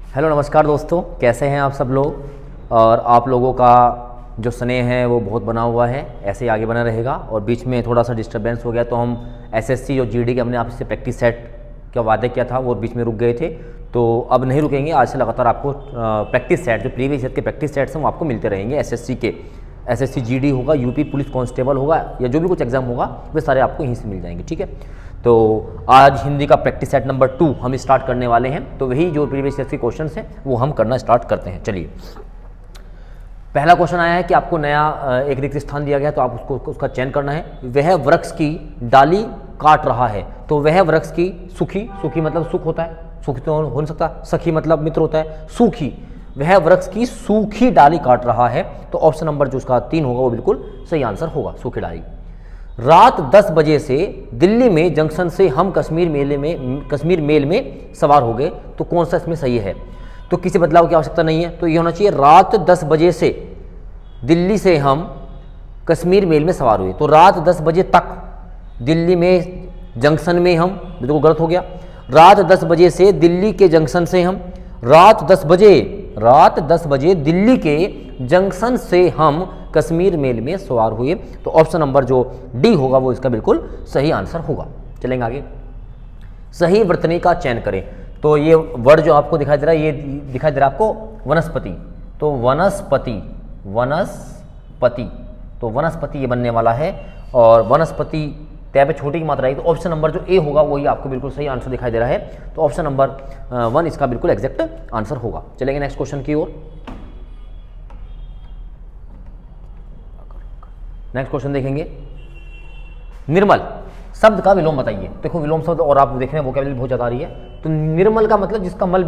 Hello नमस्कार दोस्तों, कैसे हैं आप सब लोग। और आप लोगों का जो स्नेह है वो बहुत बना हुआ है, ऐसे ही आगे बना रहेगा। और बीच में थोड़ा सा डिस्टर्बेंस हो गया तो हम एसएससी और जीडी के हमने आपसे प्रैक्टिस सेट का वादा किया था वो बीच में रुक गए थे, तो अब नहीं रुकेंगे। आज से लगातार आपको प्रैक्टिस सेट जो प्रीवियस ईयर के प्रैक्टिस सेट्स हैं वो आपको मिलते रहेंगे। एसएससी के एसएससी जीडी होगा, यूपी पुलिस कांस्टेबल होगा, या जो भी कुछ एग्जाम होगा वे सारे आपको यहीं से मिल जाएंगे। ठीक है, तो आज हिंदी का प्रैक्टिस सेट नंबर 2 हम स्टार्ट करने वाले हैं। तो वही जो प्रीवियस ईयर के क्वेश्चंस हैं वो हम करना स्टार्ट करते हैं। चलिए, पहला क्वेश्चन आया है कि आपको नया एक रिक्त स्थान दिया गया तो आप उसका चयन करना है। वह वृक्ष की डाली काट रहा है, तो वह वृक्ष की सुखी मतलब सुख होता है, सुखी तो हो नहीं सकता, सखी मतलब मित्र होता है, सूखी, वह वृक्ष की सूखी डाली काट रहा है, तो ऑप्शन नंबर जो उसका 3 होगा वो बिल्कुल सही आंसर होगा, सूखी डाली। रात 10 बजे से दिल्ली में जंक्शन से हम कश्मीर मेल में सवार हो गए, तो कौन सा इसमें सही है। तो किसी बदलाव की आवश्यकता नहीं है, तो ये होना चाहिए रात 10 बजे से दिल्ली से हम कश्मीर मेल में सवार हुए। तो रात 10 बजे तक दिल्ली में जंक्शन में हम, बिल्कुल गलत हो गया। रात 10 बजे से दिल्ली के जंक्शन से हम, रात 10 बजे दिल्ली के जंक्शन से हम कश्मीर मेल में सवार हुए, तो ऑप्शन नंबर जो डी होगा वो इसका बिल्कुल सही आंसर होगा। चलेंगे आगे। सही वर्तनी का चयन करें, तो ये वर्ड जो आपको दिखाई दे रहा है, ये दिखाई दे रहा है आपको वनस्पति, तो वनस्पति, तो वनस्पति ये बनने वाला है। और वनस्पति तय पे छोटी की मात्रा आई, तो ऑप्शन नंबर जो ए होगा वही आपको बिल्कुल सही आंसर दिखाई दे रहा है, तो ऑप्शन नंबर 1 इसका बिल्कुल एग्जैक्ट आंसर होगा। चलेंगे नेक्स्ट क्वेश्चन की ओर। नेक्स्ट क्वेश्चन देखेंगे। निर्मल शब्द का विलोम बताइए। देखो विलोम शब्द और आप देख रहे हैं वोकैबुलरी बहुत ज़्यादा आ रही है। तो निर्मल का मतलब जिसका मन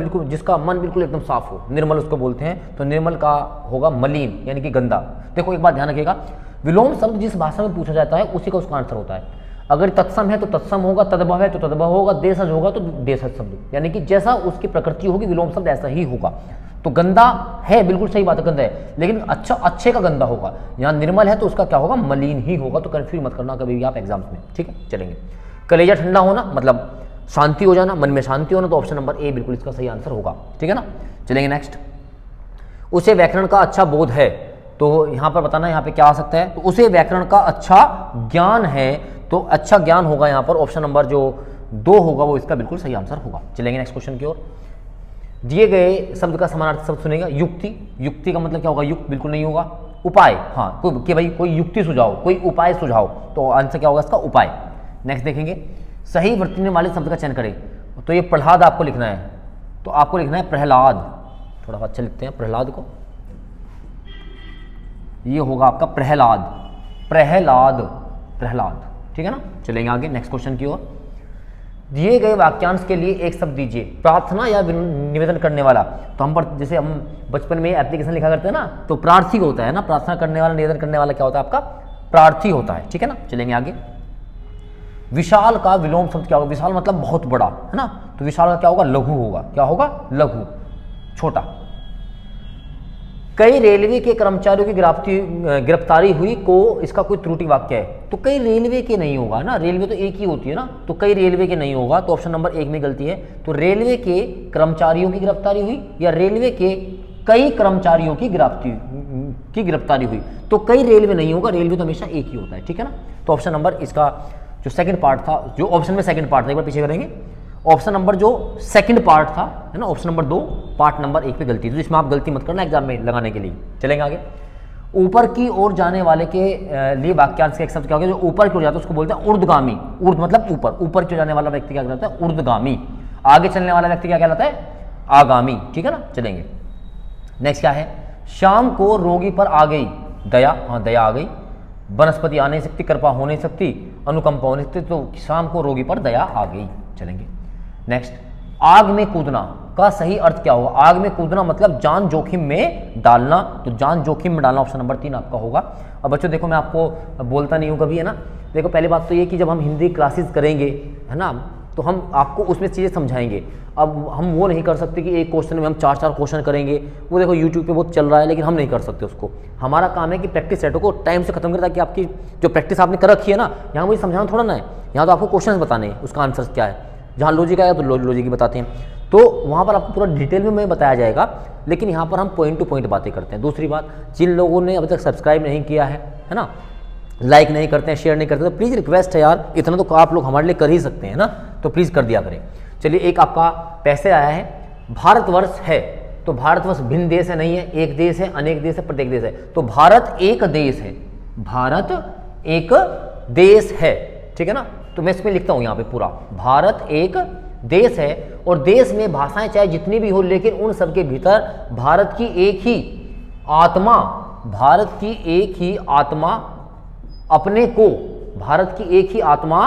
बिल्कुल एकदम साफ हो, निर्मल उसको बोलते हैं। तो निर्मल का होगा मलिन यानी कि गंदा। देखो एक बात ध्यान रखिएगा, विलोम शब्द जिस भाषा में पूछा जाता है उसी का उसका आंसर होता है। अगर तत्सम है तो तत्सम होगा, तद्भव है तो तद्भव होगा, देशज होगा तो देशज शब्द, यानी कि जैसा उसकी प्रकृति होगी विलोम शब्द ऐसा ही होगा। तो गंदा है, बिल्कुल सही बात है, गंदा है, लेकिन अच्छे का गंदा होगा। यहाँ निर्मल है तो उसका क्या होगा, मलिन ही होगा। तो कंफ्यूज मत करना कभी भी आप एग्जाम्स में। ठीक है, चलेंगे। कलेजा ठंडा होना मतलब शांति हो जाना, मन में शांति होना, तो ऑप्शन नंबर ए बिल्कुल इसका सही आंसर होगा। ठीक है ना, चलेंगे नेक्स्ट। उसे व्याकरण का अच्छा बोध है, तो यहाँ पर बताना यहाँ पे क्या आ सकता है। तो उसे व्याकरण का अच्छा ज्ञान है, तो अच्छा ज्ञान होगा यहाँ पर, ऑप्शन नंबर जो 2 होगा वो इसका बिल्कुल सही आंसर होगा। चलेंगे नेक्स्ट क्वेश्चन की ओर। दिए गए शब्द का समानार्थी शब्द सुनेगा। युक्ति का मतलब क्या होगा, युक्त बिल्कुल नहीं होगा। उपाय, हाँ कि भाई कोई युक्ति सुझाओ, कोई उपाय सुझाओ, तो आंसर क्या होगा इसका, उपाय। नेक्स्ट देखेंगे। सही वर्तनी वाले शब्द का चयन करें, तो ये प्रहलाद आपको लिखना है, तो आपको लिखना है प्रहलाद। थोड़ा अच्छा लिखते हैं प्रहलाद को, ये होगा आपका प्रहलाद। ठीक है ना, चलेंगे आगे नेक्स्ट क्वेश्चन की ओर। दिए गए वाक्यांश के लिए एक शब्द दीजिए। प्रार्थना या निवेदन करने वाला, तो हम पर जैसे हम बचपन में एप्लीकेशन लिखा करते हैं ना, तो प्रार्थी होता है ना, प्रार्थना करने वाला, निवेदन करने वाला क्या होता है आपका, प्रार्थी होता है। ठीक है ना, चलेंगे आगे। विशाल का विलोम शब्द क्या होगा। विशाल मतलब बहुत बड़ा है ना, तो विशाल का क्या होगा, लघु होगा। क्या होगा, लघु, छोटा। कई रेलवे के कर्मचारियों की गिरफ्तारी हुई को इसका कोई त्रुटि वाक्य है, तो कई रेलवे के नहीं होगा ना, रेलवे तो एक ही होती है ना, तो कई रेलवे के नहीं होगा, तो ऑप्शन नंबर 1 में गलती है। तो रेलवे के कर्मचारियों की गिरफ्तारी हुई या रेलवे के कई कर्मचारियों की गिरफ्तारी हुई, तो कई रेलवे नहीं होगा, रेलवे तो हमेशा एक ही होता है। ठीक है ना, तो ऑप्शन नंबर इसका जो सेकंड पार्ट था, जो ऑप्शन में सेकंड पार्ट था, एक बार पीछे करेंगे, ऑप्शन नंबर जो सेकंड पार्ट था है ना, ऑप्शन नंबर 2 पार्ट नंबर 1 पे गलती, तो इसमें आप गलती मत करना एग्जाम में लगाने के लिए। चलेंगे आगे। ऊपर की ओर जाने वाले के लिए वाक्यांश का एक शब्द क्या होगा, जो ऊपर की ओर जाता है उसको बोलते हैं ऊर्ध्वगामी। ऊर्ध मतलब ऊपर की ओर जाने वाला व्यक्ति क्या कहलाता है, ऊर्ध्वगामी। आगे चलने वाला व्यक्ति क्या कहलाता है, आगामी। ठीक है ना, चलेंगे नेक्स्ट। क्या है, शाम को रोगी पर आ गई दया, हाँ दया आ गई। वनस्पति आ नहीं सकती, कृपा हो नहीं सकती, अनुकंपा हो नहीं सकती, तो शाम को रोगी पर दया आ गई। चलेंगे नेक्स्ट। आग में कूदना का सही अर्थ क्या होगा। आग में कूदना मतलब जान जोखिम में डालना, तो जान जोखिम में डालना ऑप्शन नंबर 3 आपका होगा। अब बच्चों देखो, मैं आपको बोलता नहीं हूँ कभी है ना, देखो पहले बात तो ये कि जब हम हिंदी क्लासेस करेंगे है ना, तो हम आपको उसमें चीज़ें समझाएंगे। अब हम वो नहीं कर सकते कि एक क्वेश्चन में हम 4 क्वेश्चन करेंगे, वो देखो यूट्यूब पे बहुत चल रहा है, लेकिन हम नहीं कर सकते उसको। हमारा काम है कि प्रैक्टिस सेटों को टाइम से खत्म करें, ताकि आपकी जो प्रैक्टिस आपने कर रखी है ना, यहाँ मुझे समझाना थोड़ा ना है, यहाँ तो आपको क्वेश्चन बताने हैं, उसका आंसर क्या है जहाँ लॉजिक आएगा तो लॉजिक ही बताते हैं, तो वहाँ पर आपको पूरा डिटेल में बताया जाएगा, लेकिन यहाँ पर हम पॉइंट टू पॉइंट बातें करते हैं। दूसरी बात, जिन लोगों ने अभी तक सब्सक्राइब नहीं किया है ना, लाइक नहीं करते हैं, शेयर नहीं करते, तो प्लीज़ रिक्वेस्ट है यार, इतना तो आप लोग हमारे लिए कर ही सकते हैं ना, तो प्लीज़ कर दिया करें। चलिए, एक आपका पैसे आया है, भारतवर्ष है, तो भारतवर्ष भिन्न देश है नहीं है, एक देश है, अनेक देश है, प्रत्येक देश है, तो भारत एक देश है, भारत एक देश है, ठीक है ना। तो मैं इसमें लिखता हूँ यहाँ पे पूरा, भारत एक देश है और देश में भाषाएं चाहे जितनी भी हो, लेकिन उन सब के भीतर भारत की एक ही आत्मा, भारत की एक ही आत्मा अपने को, भारत की एक ही आत्मा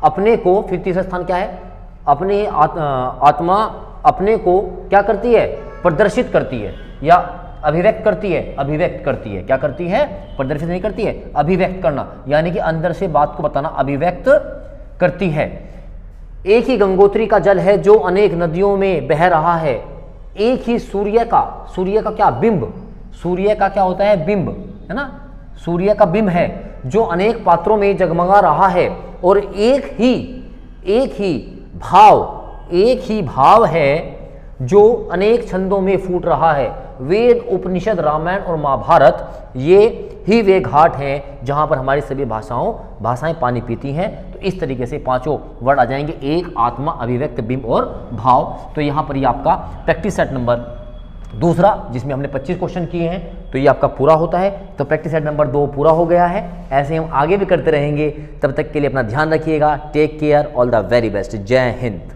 अपने को, फिर तीसरा स्थान क्या है, अपने आत्मा अपने को क्या करती है, प्रदर्शित करती है या अभिव्यक्त करती है, अभिव्यक्त करती है, क्या करती है, प्रदर्शित नहीं करती है, अभिव्यक्त करना, यानी कि अंदर से बात को बताना, अभिव्यक्त करती है। एक ही गंगोत्री का जल है जो अनेक नदियों में बह रहा है, एक ही सूर्य का क्या, बिंब, सूर्य का क्या होता है, बिंब, है ना, सूर्य का बिंब है जो अनेक पात्रों में जगमगा रहा है, और एक ही भाव है जो अनेक छंदों में फूट रहा है। वेद, उपनिषद, रामायण और महाभारत, ये ही वे घाट हैं जहां पर हमारी सभी भाषाएं पानी पीती हैं। तो इस तरीके से पांचों वर्ड आ जाएंगे, एक, आत्मा, अभिव्यक्त, बिंब और भाव। तो यहाँ पर ये आपका प्रैक्टिस सेट नंबर दूसरा, जिसमें हमने 25 क्वेश्चन किए हैं, तो ये आपका पूरा होता है। तो प्रैक्टिस सेट नंबर 2 पूरा हो गया है। ऐसे हम आगे भी करते रहेंगे। तब तक के लिए अपना ध्यान रखिएगा। Take care, all the very best. जय हिंद।